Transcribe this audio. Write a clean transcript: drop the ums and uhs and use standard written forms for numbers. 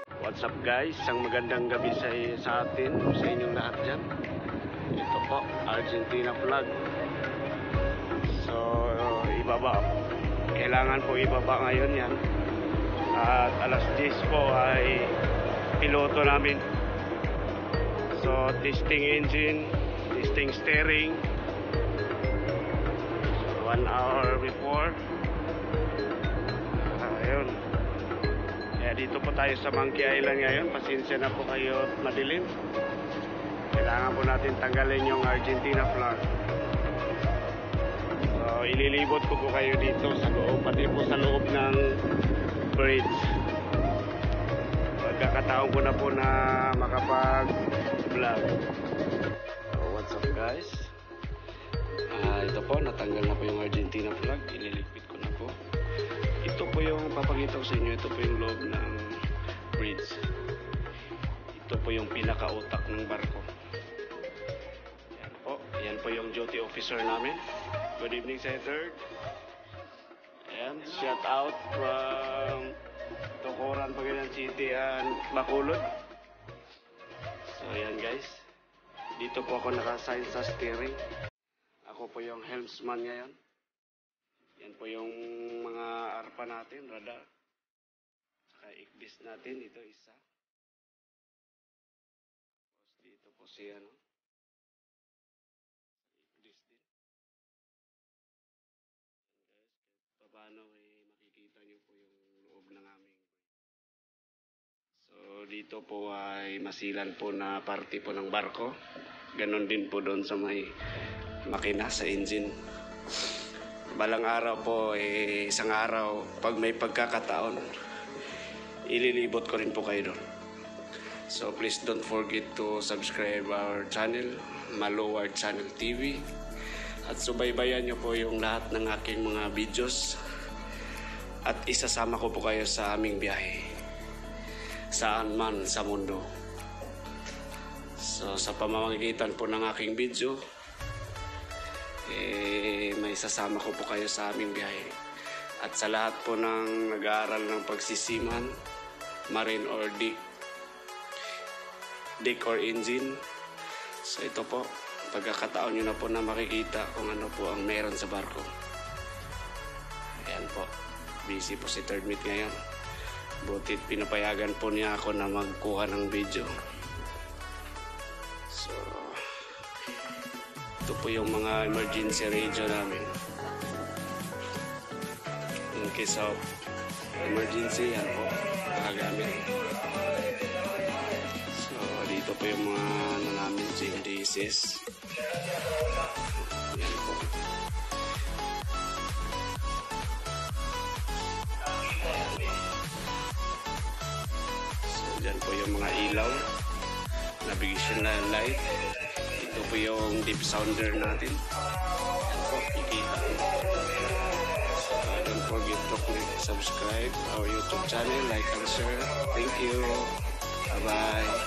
What's up guys? Isang magandang gabi sa atin, sa inyong lahat dyan. Ito po, Argentina vlog. So, ibaba. Kailangan po ibaba ngayon yan. At alas 10 po ay piloto namin. So, testing engine, testing steering. 1 hour before. Ayun. Kaya dito po tayo sa Monkey Island ngayon. Pasensya na po kayo at madilim. Kailangan po natin tanggalin yung Argentina flag. So, ililibot ko po kayo dito sa loob, pati po sa loob ng bridge. Pagkakataon ko na po na makapag-vlog. So, what's up guys? Ito po, natanggal na po yung Argentina flag. Ililigpit ko na po. Ito po yung papakita ko sa inyo. Ito po yung loob ng bridge. Ito po yung pinakautak ng barko. Yan po. Yan po yung duty officer namin. Good evening, Sir. And shout out from Tocoran, Pangasinan City and Bacolod. So yan guys. Dito po ako nakasign sa steering. Ako po yung helmsman ngayon. Yan po yung mga arpa natin, radar. Saka ikbis natin, ito isa. Tapos dito po siya, no? Ikbis din. Yan guys, kahit paano makikita nyo po yung loob ng aming. So dito po ay masilan po na parte po ng barko. Ganon din po doon sa may makina, sa engine. Balang araw po, isang araw, pag may pagkakataon, ililibot ko rin po kayo doon. So please don't forget to subscribe our channel, Maluward Channel TV. At subaybayan nyo po yung lahat ng aking mga videos. At isasama ko po kayo sa aming biyahe. Saan man sa mundo. So sa pamamagitan po ng aking video, may sasama ko po kayo sa aming biyahe. At sa lahat po ng nag-aaral ng pagsisiman, marine or deck or engine, so ito po, pagkakataon nyo na po na makikita kung ano po ang meron sa barko. Ayan po, busy po si third mate ngayon. Butit pinapayagan po niya ako na magkuha ng video. So ito po yung mga emergency radio namin. In case of emergency, yan po, nakagamit. So, dito po yung mga ano namin, GDSS. Yan po. So, dyan po yung mga ilaw, navigation light. Ito po yung deep sounder natin. Yan po, ikita. Don't forget to click subscribe our YouTube channel, like and share. Thank you. Bye-bye.